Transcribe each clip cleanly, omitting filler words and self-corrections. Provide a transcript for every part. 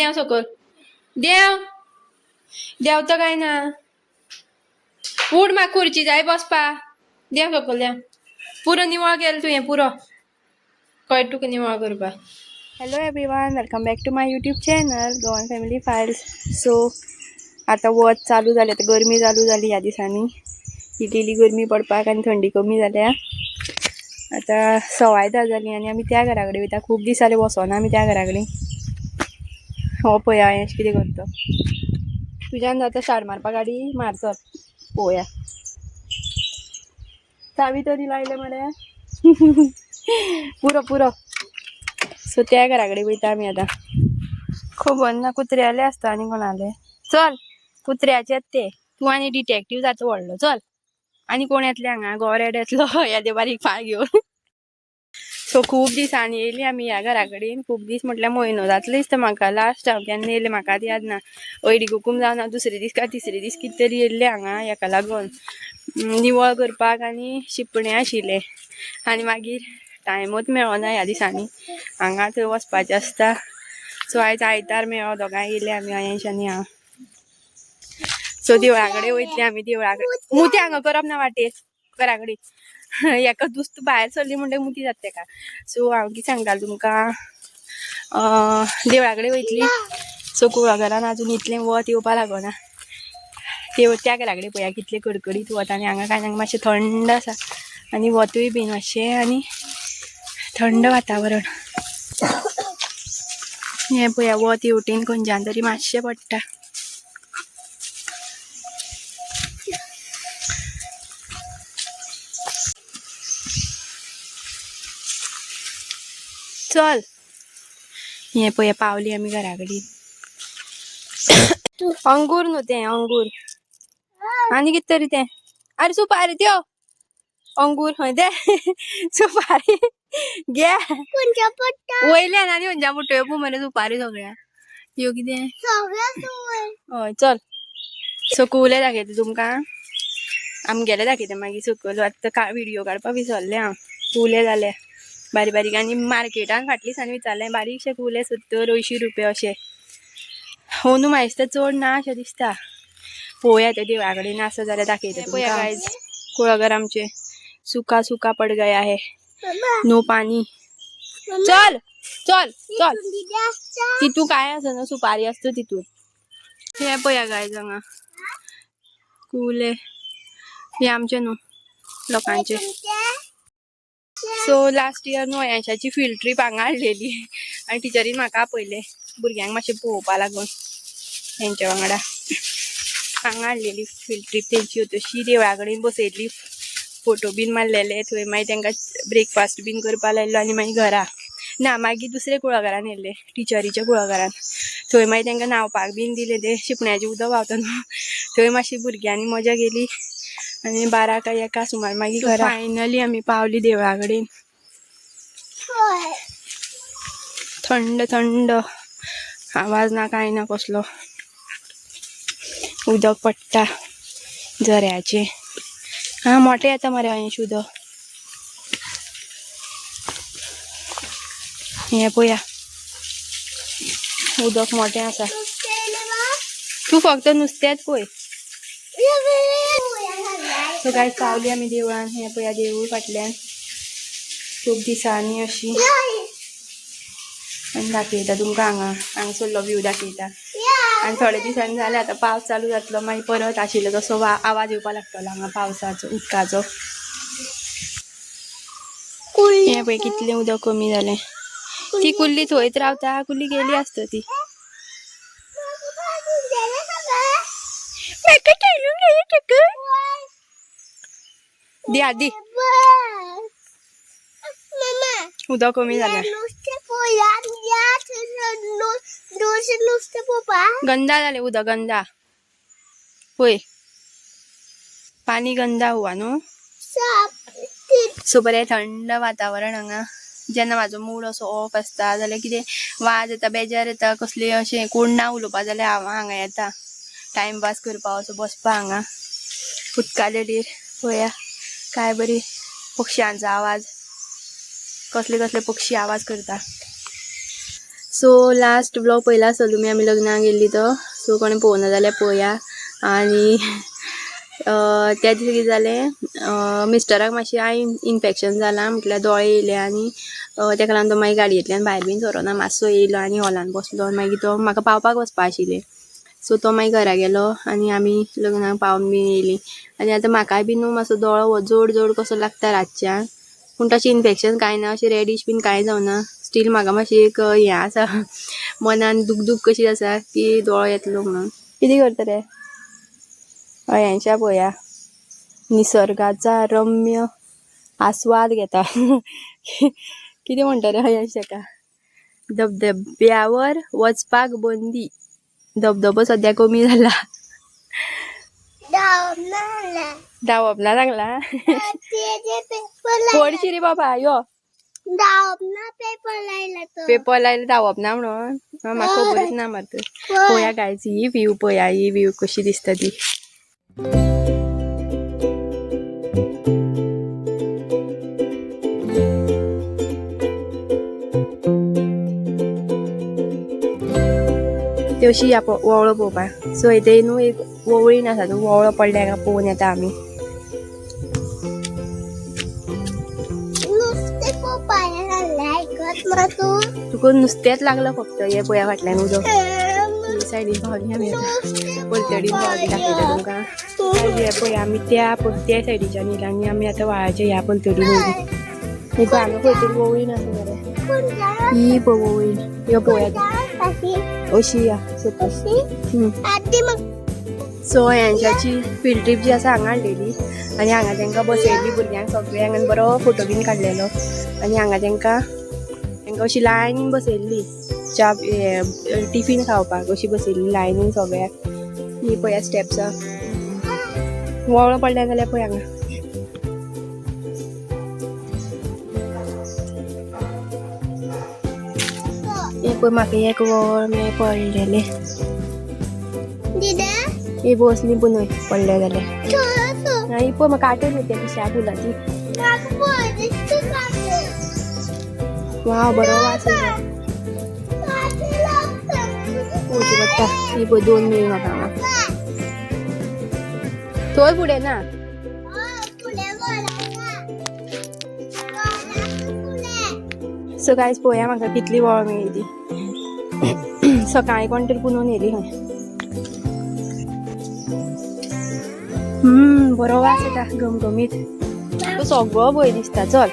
देव सकल देव देवता काय ना उड म्हाका खुर्ची जाय बसपा देव सकल देव पुरो निवळ केलं तुवें पुरो कळटा तुका निवळ करपा. Hello everyone, welcome back to my YouTube channel Goan family files. So आता वत चालू जालें, आता गरमी चालू जाली ह्या दिसांनी. इल्ली गरमी पडपाक आनी थंडी कमी जाल्या. आता 10:15 जाली आनी आमी त्या घरा कडेन वयता. खूब दीस जाले वचोना आमी त्या घरा कडेन. हो पळय हांवें कितें करता तुज्यान जाता शार मारपा गाडी मार चल पळोवया. चावी तरी लायले मरे पुरो पुरो. सो त्या घरा कडेन वयता आमी आतां. खबर ना कुत्र्याले आसता आनी कोणाले. चल कुत्र्याचे ते तूं आनी डिटेक्टीव जाता व्हडलो. चल आनी कोण येतले हांगा गोरेड येतलो येदे बारीक पाळ घेवन. सो खूब दिसांनी येयली आमी ह्या घरा कडेन. खूब दीस म्हटल्यार म्हयनो जातलो दिसता म्हाका. लास्ट हांव केन्ना येयलें म्हाकाच याद ना. हळडी कुकूम जावन हांव दुसरे दीस काय तिसरे दीस कितें तरी येयल्लें हांगा हेका लागून निवळ करपाक आनी शिंपणे आशिल्ले. आनी मागीर टायमूच मेळना ह्या दिसांनी. हांगा थंय वचपाचें आसता. सो आयज आयतार मेळ्ळो, दोगांय येयले आमी अयंश आनी हांव. सो देवळा कडेन वयतलीं आमी. देवळा कडेन मुती हांगा करप ना वाटेर घरा कडेन. हेका दुस्त भायर सरली म्हणटकीर मुती जाता तेका. सो हांव कितें सांगतालें तुमकां, देवळा कडेन वयतलीं. सो कुळागरान आजून इतलें वत येवपा लागोना. त्या घरा कडेन पळया कितलें कडकडीत वत. आनी हांगा काय मातशें थंड आसा आनी वतूय बीन मातशें आनी थंड वातावरण. हें पळया वत हेवटेन खंयच्यान तरी मातशें पडटा. चल हें पळया पावली आमी घरा कडेन. अंगूर न्हू तें अंगूर आनी कितें तरी तें. अरे सुपारी त्यो अंगूर खंय ते सुपारी घे वयल्यान आनी खंयच्या मुठयो पू मरे सुपारी सगळ्या. ह्यो कितें हय चल. सो कुवले दाखयता तुमकां. आमगेले दाखयता मागीर सकयल. आतां व्हिडियो काडपाक विसरलें हांव. कुवले जाले बारीक बारीक. आनी मार्केटान फाटल्या दिसांनी विचारलें बारीकशे कुवले 70-80 रुपया अशे. अंदू म्हाका दिसता चड ना अशें दिसता. पळोवया त्या देवळा कडेन आसा जाल्यार दाखयता तुमकां गायज. कुळागर आमचे सुका सुका पड गया है, नो पानी. चल चल चल. तितू काय आसना, सुपारी आसता तितून. हे पळया गायज हांगा कुवले. हे आमचे न्हू लोकांचे. सो लास्ट इयर न्हू अयंशाची फील्ड ट्रीप हांगा हाडलेली आनी टिचरीन म्हाका आपयलें भुरग्यांक मातशें पळोवपा लागून हेंच्या वांगडा. हांगा हाडलेली फील्ड ट्रीप तेंची तशी. देवळा कडेन बसयल्ली, फोटो बीन मारलेले थंय. मागीर तांकां ब्रेकफास्ट बीन करपा लायलो आनी मागीर घरा ना. मागीर दुसरे कुळागरान येयल्ले टिचरीच्या कुळागरान. थंय मागीर तांकां न्हावपाक बीन दिलें. तें शिंपण्याचें उदक व्हांवता न्हू थंय मातशी भुरग्यांनी मजा केली. आनी 12 काय 1 सुमार मागीर घरा. फायनली आमी पावली देवळा कडेन. थंड थंड आवाज ना कांय ना कसलो. उदक पडटा झऱ्याचें. हा मोठें येता मरे अयंश उदक. हें पळया उदक मोठें आसा. तूं फक्त नुस्तेंच पळय. सो गायज पावली आमी देवळान. हें पळया देवूळ फाटल्यान. खूब दिसांनी अशी. आनी दाखयता तुमकां हांगा हांगासरलो व्यू दाखयता. आनी थोडे दिसांनी जाल्यार आतां पावस चालू जातलो. मागीर परत आशिल्लो तसो आवाज येवपा लागतलो हांगा पावसाचो उदकाचो. हें पळय कितलें उदक कमी जालें. ती कुल्ली थंयच रावता. कुल्ली गेली आसता ती. दी आदी उदक कमी जालें. गंदा जालें उदक गंदा. पळय पाणी गंदा हुआ न्हू. सो बरें थंड वातावरण हांगा. जेन्ना म्हाजो मूड असो ऑफ आसता जाल्यार कितें वाज येता, बेजार येता, कसलें अशें कोण ना उलोवपा जाल्यार हांव हांगा येता टायमपास करपा असो बसपा हांगा उदका देगेर. पळया काय बरी पक्ष्यांचो आवाज. कसले कसले पक्षी आवाज करता. सो लास्ट ब्लॉग पयला आसलो तुमी आमी लग्नाक गेल्ली तो. सो कोणी पळोवना जाल्यार पळोवया. आनी त्या दिसा कितें जालें, मिस्टराक मातशें आयन इन्फेक्शन जालां म्हटल्यार दोळे येयले आनी तेका लागून तो मागीर गाडयेंतल्यान भायर बीन सरोना, मातसो येयलो आनी हॉलान बसलो. मागीर तो म्हाका पावपाक वचपा आशिल्लें. सो तो मागीर घरा गेलो आनी आमी लग्नाक पावन बीन येयलीं. आनी आतां म्हाकाय बीन मातसो दोळो जड जड कसो लागता रातच्यान, पूण तशें इन्फेक्शन कांय ना, अशें रेडीश बीन कांय जावना. स्टील म्हाका मातशें एक हें आसा, मनान दूख दूख कशी आसा की दोळो येतलो म्हणून. कितें करता रे? अयांशा पळया निसर्गाचा रम्य आस्वाद घेता. कितें म्हणटा रे अयांश ताका? धबधब्यावर वचपाक बंदी. धबधबो सध्या कमी जाला. धांवप ना लागला. पडशी रे बाबा यो. पेपर लायला धांवप ना म्हणून म्हाका खबरच ना मात. पळया गायज ही व्ह्यू पळया, ही व्ह्यू कशी दिसता ती. ती अशी या वळो पळोवपाक. सो इथे न्हू एक वळीन आसा, तो वळो पडल्या काय पळोवन येता आमी. तुका नुस्तेंच लागलं फक्त. हे पळया फाटल्यान उदक. सायडीन भावली आमी पलतडीन भावली दाखयता तुमकां. हे पळया आमी त्या सायडीच्यान येयला आनी आमी आतां व्हाळाच्या ह्या पलतडीन येयली. ही पळय हांगा खंय तरी वळीन आसा मरे. ही पळय वळीन. ह्यो पळया अशी या सपोज. सो यांच्याची फील्ड ट्रीप जी आसा हांगा हाडलेली आनी हांगा तांकां बसयल्ली भुरग्यांक सगळ्यांक आनी बरो फोटो बीन काडलेलो. आनी हांगा तांकां अशी लायनीन बसयल्ली च्या टिफीन खावपाक अशी बसयल्ली लायनीन सगळ्याक. ही पळया स्टेप्स वळो पडल्या जाल्यार पळय हांगा. हे पळय म्हाका एक वळ मे पडलेले. ही बसनी पुनय पडले जाल्यार. ही पळय म्हाका आठवण येते दिशा फुलाची. वाव बरो वास येता. पळोवची पडटा. ही पळय 2 मेळ्ळी म्हाका हांगा. थंय फुडें ना. सो गायज पळया म्हाका कितली वळ मेळ्ळी ती. सकाळी कोण तरी पुनून येयली खंय. बरो वास येता घमघमीत. तो सगळो भंय दिसता. चल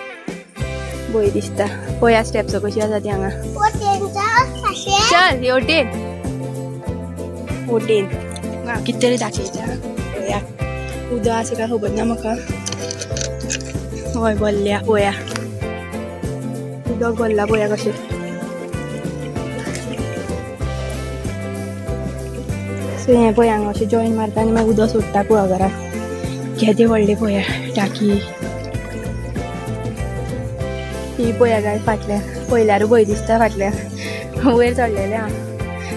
भंय दिसता. पळया स्टेप्स कशी आसा ती हांगा. चल हेवटेन होटेन कितें तरी दाखयता. पळया उदक आसा काय खबर ना म्हाका. हय भरल्या पळया उदक भरला पळया कशें. सो हें पळय हांगा अशें जॉयन मारता आनी मागीर उदक सोडटा कुळागराक. केदें व्हडलें पळया टाकी. ही पळया गाय फाटल्यान. पयल्यार भंय दिसता फाटल्यान. वयर चडलेलें हांव.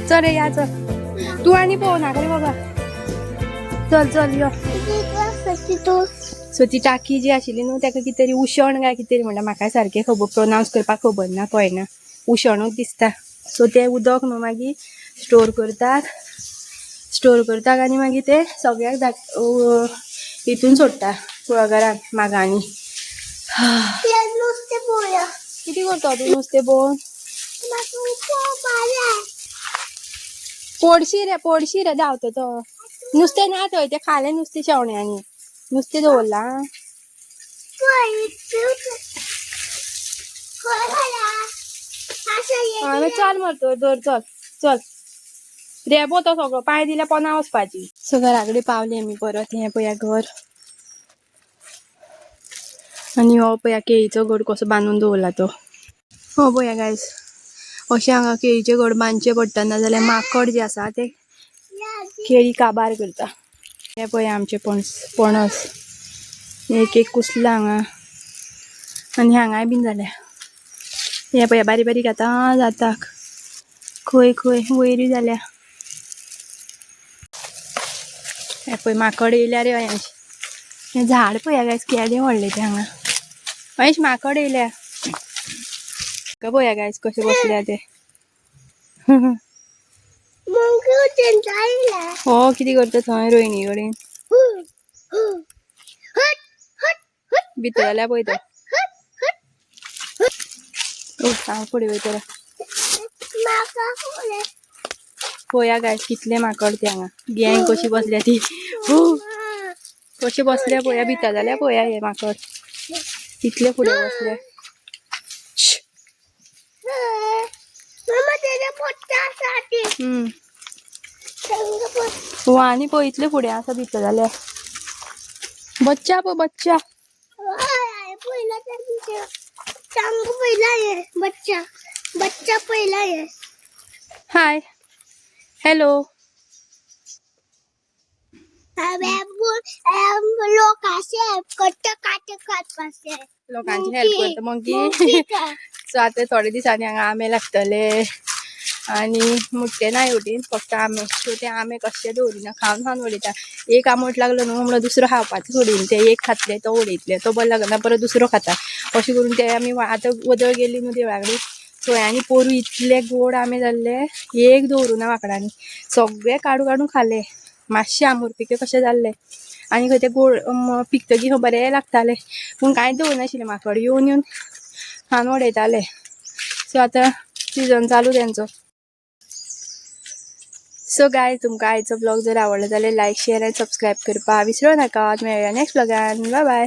चल रे या चल. तूं आनी पळोवनाका रे बाबा. चल चल यो. सो ती टाकी जी आशिल्ली न्हू ताका कितें तरी उशण काय कितें तरी म्हणटा. म्हाका सारकें खबर प्रोनावंस करपाक खबर ना कळना. उशणूच दिसता. सो तें उदक न्हू मागीर स्टोर करतात आनी मागीर ते सगळ्याक हितून सोडटा कुळागरान मागांनी. कितें करता तूं नुस्तें पळोवन? पडशी रे धांवता तो. नुस्तें ना थंय तें खालें नुस्तें शेवण्यांनी. नुस्तें दवरला. चल मर धर चल चल. रेबो तो सगळो पांय दिल्यार पोना वचपाची. सो घरा कडेन पावली आमी परत. हें पळया घर. आनी हो पळया केळीचो घड कसो बांदून दवरला तो. हो पळया गायज अशें हांगा केळीचे घड बांदचे पडटा नाजाल्यार माकड जे आसा ते केळी काबार करता. हे पळया आमचे पणस. एक कुसला हांगा आनी हांगाय बीन जाल्या. हे पळया बारीक बारीक आतां जाता. खंय खंय वयरी जाल्या. हे पळय माकड येयल्या रे अयांश. हें झाड पळया गायज केदें व्हडलें तें हांगा. अयांश माकड येयल्या. पळया गायज कशें बसल्या ते. हो किती करता थंय रोहिणी कडेन भितर जाल्यार पळयता सांग फुडें वयतलो पळया गाय कितले माकड ते हांगा गँग कशी बसल्या ती कशी बसल्या पळया भितर जाल्यार पळया हे माकड कितले फुडें बसले हो आनी पळय इतले फुडें आसा भितर जाल्यार बच्चा पळय बच्चा बच्चा पहिला आहे हाय हॅलो लोकांची हेल्प करता मोंकी सो आता थोडे दिसांनी हांगा आंबे लागतले आणि मुट्टे नाही उडीन फक्त आंबे सो ते आंबे कशे दवरिना खावन खावन उडयता एक आंबट लागलो न्हू म्हणून दुसरो खावपाचो सोडीन ते एक खातले तो उडयतले तो बरो लागना परत दुसरो खाता अशें करून ते आमी आतां वदळ गेली न्हू देवळा कडेन सोय पोरू इतले गोड आंबे जाल्ले एक दवरुना माकडांनी सगळे काडू काडून खाले मातशे आंबुरपिके कशे जाल्ले आनी खंय ते गोड पिकतकी बरे लागताले पूण कांयच दवरनाशिल्ले माकड येवन येवन खावन उडयताले सो आतां सीजन चालू तेंचो सो गाय तुमकां आयचो ब्लॉग जर आवडलो जाल्यार लायक शेअर आनी सबस्क्राईब करपाक विसरूं नाका मेळुया नेक्स्ट ब्लॉगान बाय बाय